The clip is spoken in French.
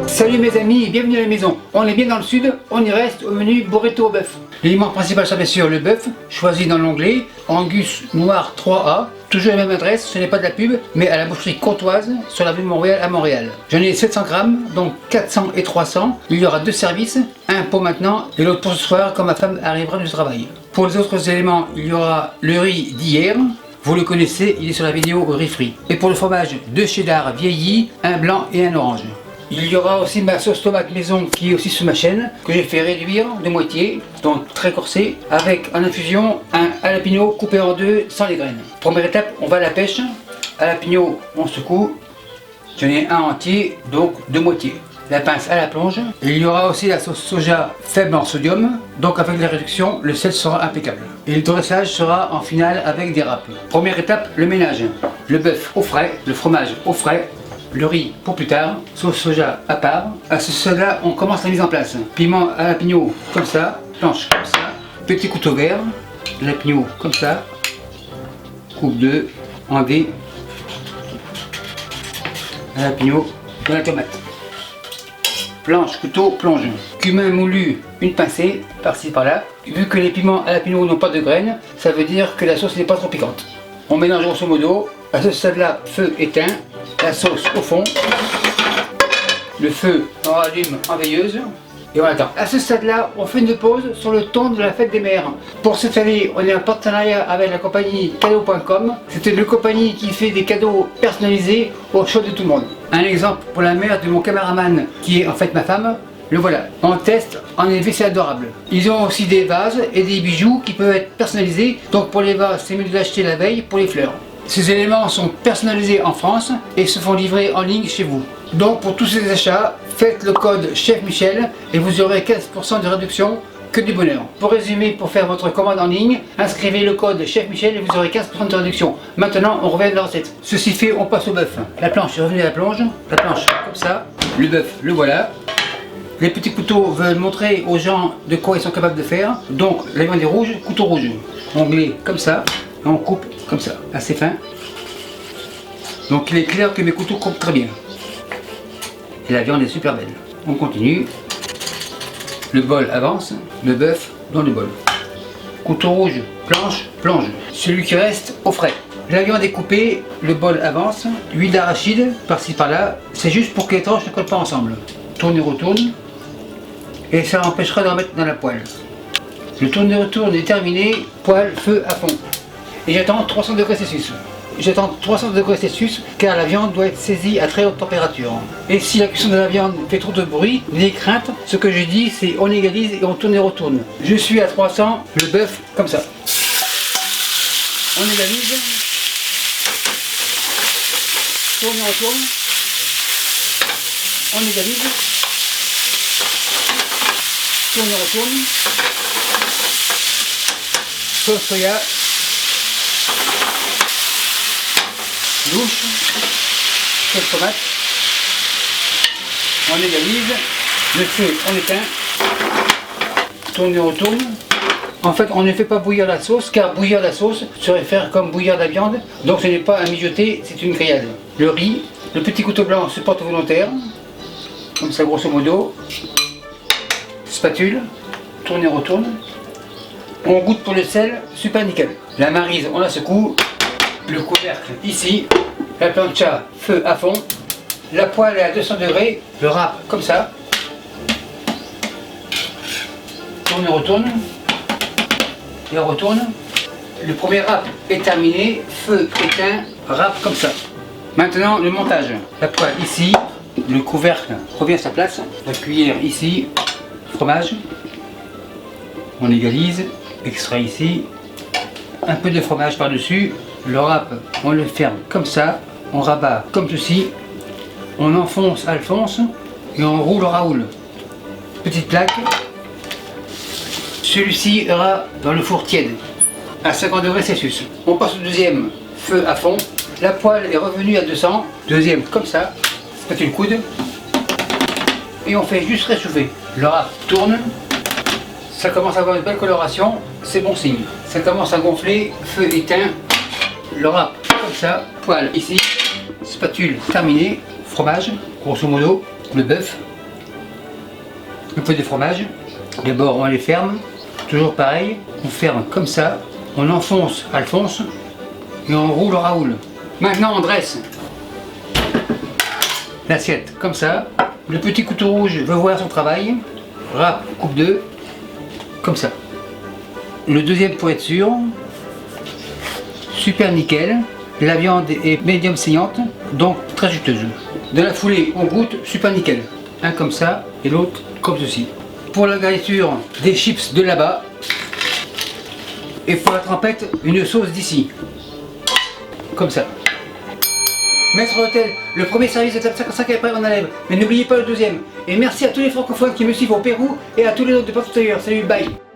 Salut mes amis et bienvenue à la maison. On est bien dans le sud, on y reste au menu burrito au bœuf. L'élément principal sera bien sûr le bœuf, choisi dans l'onglet Angus Noir 3A. Toujours la même adresse, ce n'est pas de la pub, mais à la boucherie Courtoise sur l'avenue Montréal à Montréal. J'en ai 700 grammes, donc 400 et 300. Il y aura deux services, un pour maintenant et l'autre pour ce soir quand ma femme arrivera du travail. Pour les autres éléments, il y aura le riz d'hier. Vous le connaissez, il est sur la vidéo riz frit. Et pour le fromage, 2 cheddar vieillis, un blanc et un orange. Il y aura aussi ma sauce tomate maison qui est aussi sur ma chaîne, que j'ai fait réduire de moitié, donc très corsé, avec en infusion un jalapeno coupé en deux sans les graines. Première étape, on va à la pêche. Jalapeno, on secoue. J'en ai un entier, donc de moitié. La pince à la plonge. Il y aura aussi la sauce soja faible en sodium, donc avec les réductions, le sel sera impeccable. Et le dressage sera en finale avec des râpes. Première étape, le ménage. Le bœuf au frais, le fromage au frais, le riz pour plus tard, sauce soja à part. À ce stade-là, on commence la mise en place. Piment à jalapeno comme ça, planche comme ça, petit couteau vert, jalapeno comme ça, coupe 2, en V, jalapeno dans la tomate. Planche, couteau, plonge. Cumin moulu, une pincée, par-ci par-là. Vu que les piments à jalapeno n'ont pas de graines, ça veut dire que la sauce n'est pas trop piquante. On mélange grosso modo. À ce stade-là, feu éteint. La sauce au fond, le feu on rallume en veilleuse et on attend. À ce stade-là, on fait une pause sur le thon de la fête des mères. Pour cette année, on est en partenariat avec la compagnie cadeau.com. C'est une compagnie qui fait des cadeaux personnalisés au choix de tout le monde. Un exemple pour la mère de mon caméraman, qui est en fait ma femme, le voilà. En test, en effet, c'est adorable. Ils ont aussi des vases et des bijoux qui peuvent être personnalisés. Donc pour les vases, c'est mieux de l'acheter la veille pour les fleurs. Ces éléments sont personnalisés en France et se font livrer en ligne chez vous. Donc pour tous ces achats, faites le code Chef Michel et vous aurez 15% de réduction, que du bonheur. Pour résumer, pour faire votre commande en ligne, inscrivez le code Chef Michel et vous aurez 15% de réduction. Maintenant, on revient à la recette. Ceci fait, on passe au bœuf. La planche est revenue à la plonge, la planche comme ça, le bœuf, le voilà. Les petits couteaux veulent montrer aux gens de quoi ils sont capables de faire. Donc la viande est rouge, couteau rouge. Onglet comme ça. On coupe comme ça, assez fin. Donc il est clair que mes couteaux coupent très bien. Et la viande est super belle. On continue. Le bol avance, le bœuf dans le bol. Couteau rouge, planche, plonge. Celui qui reste au frais. La viande est coupée, le bol avance. Huile d'arachide, par-ci par-là. C'est juste pour que les tranches ne collent pas ensemble. Tourne et retourne. Et ça empêchera de remettre dans la poêle. Le tourne et retourne est terminé. Poêle, feu à fond. Et j'attends 300 degrés Celsius. J'attends 300 degrés Celsius car la viande doit être saisie à très haute température. Et si la cuisson de la viande fait trop de bruit, n'ayez crainte, ce que je dis c'est on égalise et on tourne et retourne. Je suis à 300, le bœuf comme ça. On égalise, tourne et retourne, on égalise, tourne et retourne, sauce soja, douche, sauce tomate, on égalise, le feu on éteint, tourne et retourne. En fait on ne fait pas bouillir la sauce car bouillir la sauce serait faire comme bouillir de la viande, donc ce n'est pas un mijoter, c'est une grillade. Le riz, le petit couteau blanc se porte volontaire, comme ça grosso modo, spatule, tourne et retourne. On goûte pour le sel, super nickel. La maryse on la secoue. Le couvercle ici, la plancha feu à fond, la poêle est à 200 degrés, le râpe comme ça, tourne et retourne, et on retourne. Le premier râpe est terminé, feu éteint, râpe comme ça. Maintenant le montage, la poêle ici, le couvercle revient à sa place, la cuillère ici, fromage, on égalise, extrait ici, un peu de fromage par-dessus. Le râpe, on le ferme comme ça, on rabat comme ceci, on enfonce Alphonse et on roule Raoul. Petite plaque. Celui-ci ira dans le four tiède à 50 degrés Celsius. On passe au deuxième, feu à fond. La poêle est revenue à 200. Deuxième comme ça, spatule coude. Et on fait juste réchauffer. Le râpe tourne. Ça commence à avoir une belle coloration, c'est bon signe. Ça commence à gonfler, feu éteint. Le râpe comme ça, poêle ici, spatule terminée, fromage, grosso modo, le bœuf, un peu de fromage, les bords on les ferme, toujours pareil, on ferme comme ça, on enfonce Alphonse et on roule Raoul. Maintenant on dresse l'assiette comme ça, le petit couteau rouge veut voir son travail, râpe, coupe 2, comme ça. Le deuxième pour être sûr, super nickel, la viande est médium saignante, donc très juteuse. De la foulée, on goûte super nickel. Un comme ça et l'autre comme ceci. Pour la garniture, des chips de là-bas. Et pour la trempette, une sauce d'ici. Comme ça. Maître d'hôtel, le premier service est à 55 et après on enlève. Mais n'oubliez pas le deuxième. Et merci à tous les francophones qui me suivent au Pérou et à tous les autres de partout ailleurs. Salut, bye.